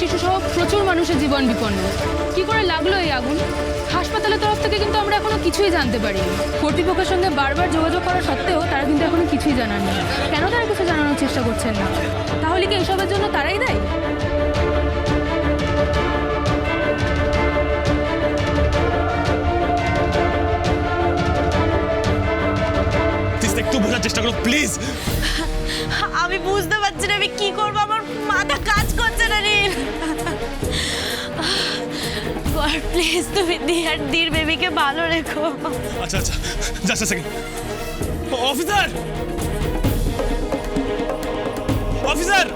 শিশু সহ প্রচুর মানুষের জীবন বিপন্ন। কি করে লাগলো এই আগুন? হাসপাতালের তরফ থেকে কিন্তু আমরা এখনো কিছুই জানতে পারিনি। কর্তৃপক্ষের সঙ্গে বারবার যোগাযোগ করা সত্ত্বেও তারা কিন্তু এখনো কিছুই জানাননি। কেন তারা কিছু জানানোর চেষ্টা করছেন না? তাহলে কি এসবের জন্য তারাই দায়ী? একটু বোঝার চেষ্টা করো প্লিজ। আমি বুঝতে পারছি না আমি কি করবো, আমার মাথা কাজ করছে না নীল। গড প্লিজ তুমি ধীর বেবিকে ভালো রেখো। আচ্ছা আচ্ছা জাস্ট আ সেকেন্ড। অফিসার অফিসার,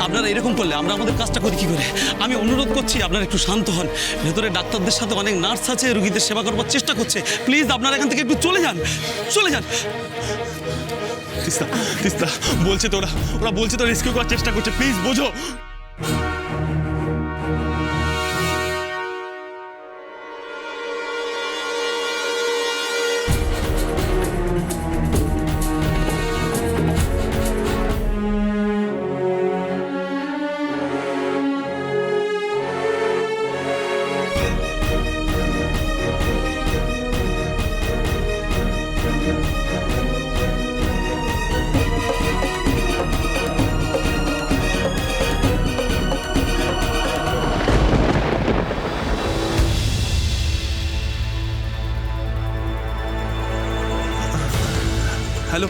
আপনারা এরকম করলে আমরা আমাদের কাজটা করি কি করে? আমি অনুরোধ করছি আপনারা একটু শান্ত হন। ভেতরে ডাক্তারদের সাথে অনেক নার্স আছে, রোগীদের সেবা করবার চেষ্টা করছে। প্লিজ আপনারা এখান থেকে একটু চলে যান, চলে যান। তিস্তা তিস্তা বলছে তো, ওরা বলছে তো রেস্কিউ করার চেষ্টা করছে, প্লিজ বোঝো। হ্যালো।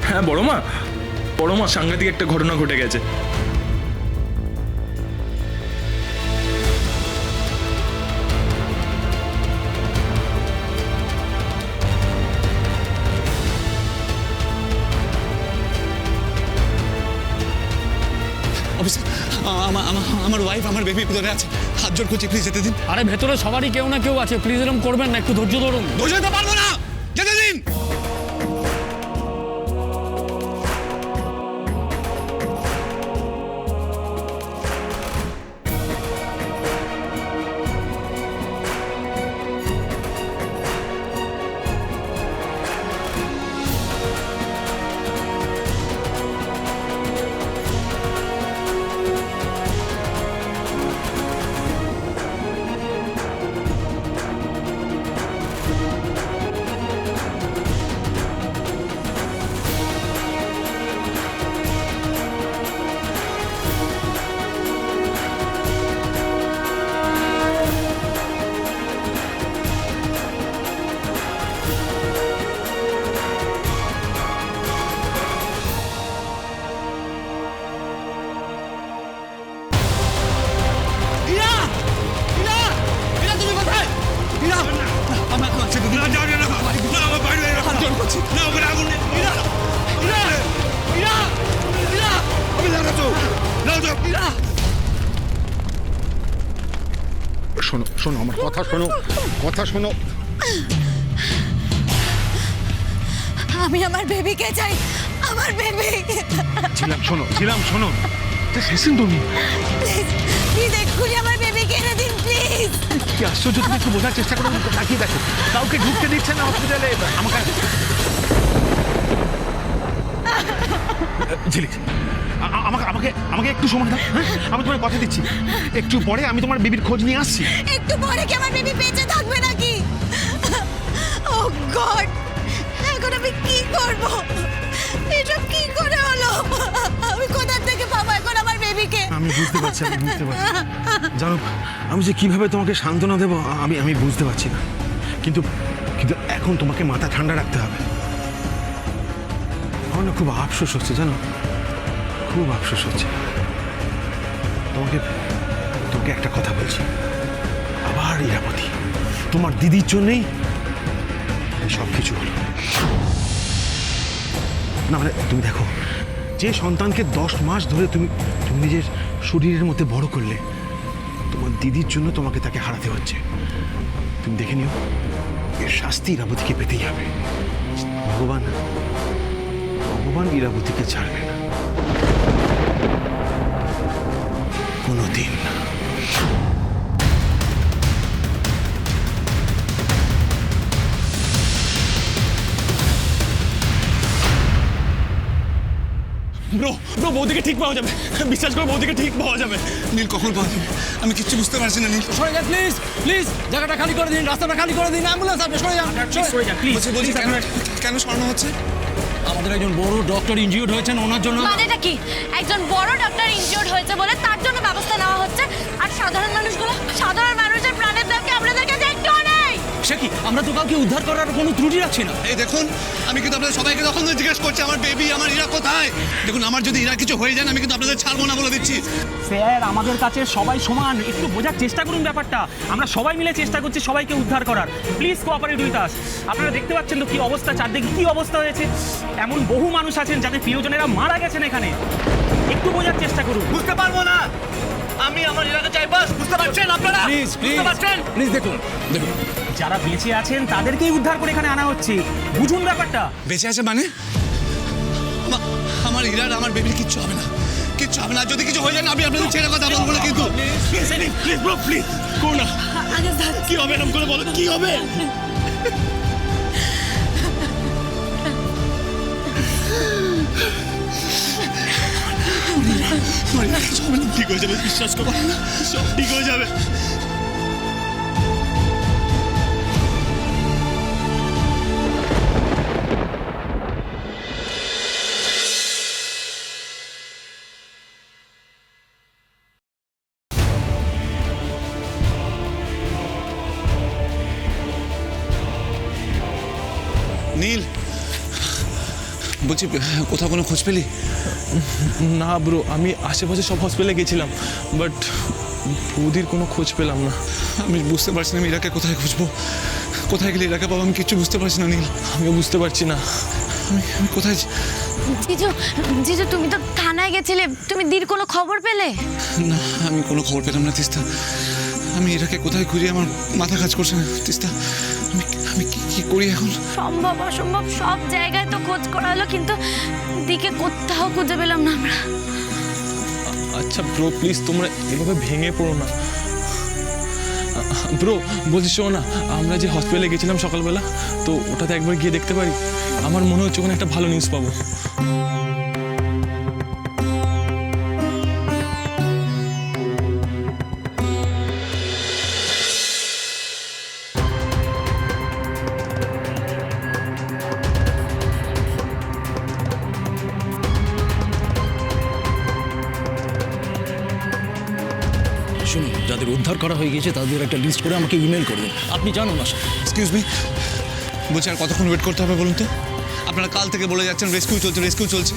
হ্যাঁ বড় মা সাংঘাতিক একটা ঘটনা ঘটে গেছে। অফিসার আমার ওয়াইফ আমার বেবি ভিতরে আছে, হাত জোর করছি প্লিজ যেতে দিন। আরে ভেতরে সবারই কেউ না কেউ আছে, প্লিজ এরকম করবেন না, একটু ধৈর্য ধরুন। ধৈর্য ধরতে পারবো না, যেতে দিন। শোনো শোনো আমার কথা শোনো, কথা শোনো। আমি আমার বেবিকে চাই, আমার বেবি। ছিলাম শোনো শেষিন তুমি প্লিজ এক্ষুনি আমার বেবিকে এনে দিন প্লিজ। কি আশ্চর্য, তুমি একটু বোঝার চেষ্টা করো, তাকিয়ে দেখো কাউকে ঢুকতে দিচ্ছে না হসপিটালে। আমাকে ঝিলিক আমাকে আমাকে আমাকে একটু সময় দাও, হ্যাঁ? আমি তোমার কথা দিচ্ছি, একটু পরে আমি তোমার বেবির খোঁজ নিয়ে আসছি। একটু পরে কি আমার বেবি বেঁচে থাকবে নাকি? ও গড, এখন আমি কি করব? এসব কি করে হলো? আমি কোথা থেকে পাবো এখন আমার বেবিকে? আমি বুঝতে পারছি, জানো আমি যে কিভাবে তোমাকে সান্ত্বনা দেবো আমি বুঝতে পারছি না, কিন্তু কিন্তু এখন তোমাকে মাথা ঠান্ডা রাখতে হবে। আমার না খুব আফসোস হচ্ছে, জানো খুব আফসোস হচ্ছে। তোমাকে তোমাকে একটা কথা বলছি, আবার ইরাবতী তোমার দিদির জন্যেই সব কিছু হলো। না মানে তুমি দেখো, যে সন্তানকে 10 মাস ধরে তুমি নিজের শরীরের মধ্যে বড় করলে, তোমার দিদির জন্য তোমাকে তাকে হারাতে হচ্ছে। তুমি দেখে নিও, এর শাস্তি ইরাবতীকে পেতেই হবে। ভগবান ভগবান ইরাবতীকে ছাড়বে না কোনোদিন। ব্রো ব্রো বৌদিকে ঠিক পাওয়া যাবে, বিশ্বাস করো বৌদিকে ঠিক পাওয়া যাবে। নীল কখন পাওয়া যাবে? আমি কিচ্ছু বুঝতে পারছি না নীল। সরে যান প্লিজ, প্লিজ জায়গাটা খালি করে দিন, রাস্তাটা খালি করে দিন, অ্যাম্বুলেন্স আপনি সরে যান, সরে যান প্লিজ। বলছি কেন সরানো হচ্ছে? আমাদের একজন বড় ডক্টর ইনজিউর্ড হয়েছেন, ওনার জন্য। মানেটা কি? একজন বড় ডক্টর ইনজিওর্ড হয়েছে বলে তার জন্য ব্যবস্থা নেওয়া হচ্ছে, আর সাধারণ মানুষের প্রাণের দাম কি আপনাদের কাছে একটুও নেই? সে কি, আমরা তো কাউকে উদ্ধার করার কোনো ত্রুটি রাখছি না। এই দেখুন, আমি কিন্তু আপনাদের সবাইকে তখন জিজ্ঞেস করছি আমার বেবি, আমার ইরা কোথায়। দেখুন, আমার যদি ইরা কিছু হয়ে যায় আমি কিন্তু আপনাদের ছাড়বো না বলে দিচ্ছি। স্যার, আমাদের কাছে সবাই সমান, একটু বোঝার চেষ্টা করুন ব্যাপারটা। আমরা সবাই মিলে চেষ্টা করছি সবাইকে উদ্ধার করার। Please cooperate with us. আপনারা দেখতে পাচ্ছেন তো কি অবস্থা, চারদিকে কি অবস্থা হয়েছে। এমন বহু মানুষ আছেন যাদের প্রিয়জনেরা মারা গেছেন এখানে। একটু বোঝার চেষ্টা করুন। বুঝতে পারবো না, আমি আমার এলাকা চাই, বাস। বুঝতে পারছেন আপনারা? প্লিজ বুঝতে পারছেন? প্লিজ দেখুন দেখুন, যারা বেঁচে আছেন তাদেরকেই উদ্ধার করে এখানে আনা হচ্ছে, বুঝুন ব্যাপারটা। বেঁচে আছে মানে? আমার ইরার, আমার বেবির কিচ্ছু হবে না, কিচ্ছু হবে না। যদি কিছু হয়ে যায় না আমি আপনাদের ছেড়ে কথা বলবো না কিন্তু। প্লিজ ব্রো, প্লিজ করো না। কি হবে এরকম করে বলো, কি হবে? আমার ইরার কিছু হবে না, ঠিক হয়ে যাবে, বিশ্বাস করো, সব ঠিক হয়ে যাবে। নীল, বলছি কোথাও কোনো খোঁজ পেলি? না ব্রো, আমি আশেপাশে সব হসপিটালে গেছিলাম, বাট বৌদির কোনো খোঁজ পেলাম না। আমি বুঝতে পারছি না আমি ইরাকে কোথায় খুঁজবো, কোথায় গেলে ইরাকে পাবো, আমি কিচ্ছু বুঝতে পারছি না নীল। আমিও বুঝতে পারছি না আমি কোথায়। জিজু, তুমি তো থানায় গেছিলে, তুমি দির কোনো খবর পেলে? না, আমি কোনো খবর পেলাম না তিস্তা। আমি ইরাকে কোথায় খুঁজি, আমার মাথা কাজ করছে না তিস্তা। আমি আমি কি করি এখন? সম্ভব অসম্ভব সব জায়গায় তো খোঁজ করা হলো, কিন্তু দিকে কোথাও খুঁজে পেলাম না আমরা। আচ্ছা ব্রো, প্লিজ তোমরা এভাবে ভেঙে পড়ো না। ব্রো বলছি, শোনো না, আমরা যে হসপিটালে গেছিলাম সকালবেলা, তো ওটাতে একবার গিয়ে দেখতে পারি? আমার মনে হচ্ছে ওখানে একটা ভালো নিউজ পাবো। শুনুন, যাদের উদ্ধার করা হয়ে গেছে তাদের একটা লিস্ট করে আমাকে ইমেল করবেন। আপনি জানুন না। এক্সকিউজ মি, বলছি আর কতক্ষণ ওয়েট করতে হবে বলুন তো? আপনারা কাল থেকে বলে যাচ্ছেন রেস্কিউ চলছে।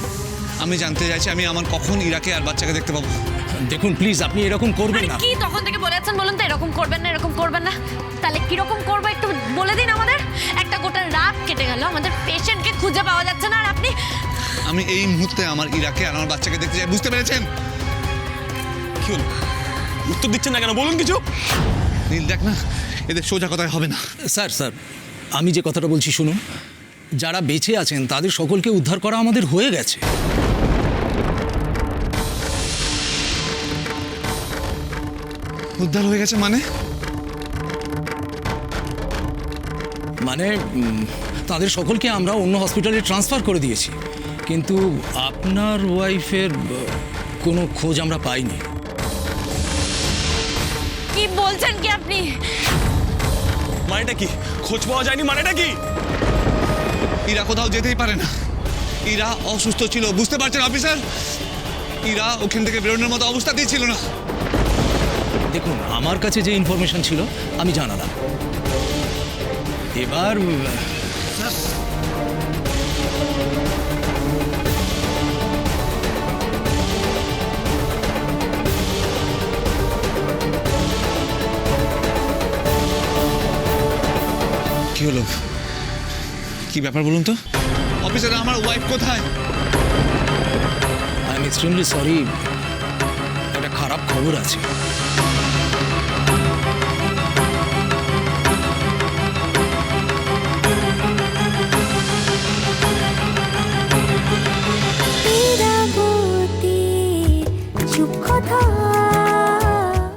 আমি জানতে চাইছি আমি আমার কখন ইরাকে আর বাচ্চাকে দেখতে পাবো? দেখুন প্লিজ, আপনি এরকম করবেন না। কি তখন থেকে বলে যাচ্ছেন বলুন তো, এরকম করবেন না, এরকম করবেন না। তাহলে কিরকম করবো একটু বলে দিন আমাদের। একটা গোটা রাত কেটে গেল, আমাদের পেশেন্টকে খুঁজে পাওয়া যাচ্ছে না, আর আপনি। আমি এই মুহূর্তে আমার ইরাকে আর আমার বাচ্চাকে দেখতে চাই, বুঝতে পেরেছেন? কি হলো, উত্তর দিচ্ছেন না কেন, বলুন কিছু। নীল দেখ না, এদের সোজা কথায় হবে না। স্যার আমি যে কথাটা বলছি শুনুন, যারা বেঁচে আছেন তাদের সকলকে উদ্ধার করা আমাদের হয়ে গেছে। উদ্ধার হয়ে গেছে মানে? মানে তাদের সকলকে আমরা অন্য হসপিটালে ট্রান্সফার করে দিয়েছি, কিন্তু আপনার ওয়াইফের কোনো খোঁজ আমরা পাইনি। কি বলছেন কি আপনি? মানেটা কি? খোঁজ পাওয়া যায়নি মানেটা কি? ইরা কোথাও যেতেই পারে না। ইরা অসুস্থ ছিল, বুঝতে পারছেন অফিসার? ইরা ওখান থেকে বেরোনোর মতো অবস্থাতেই ছিল না। দেখুন, আমার কাছে যে ইনফরমেশন ছিল আমি জানালাম। এবার কি হলো, কি ব্যাপার বলুন তো? অফিসার, আমার ওয়াইফ কোথায়? আই এম এক্সট্রিমলি সরি, একটা খারাপ খবর আছে।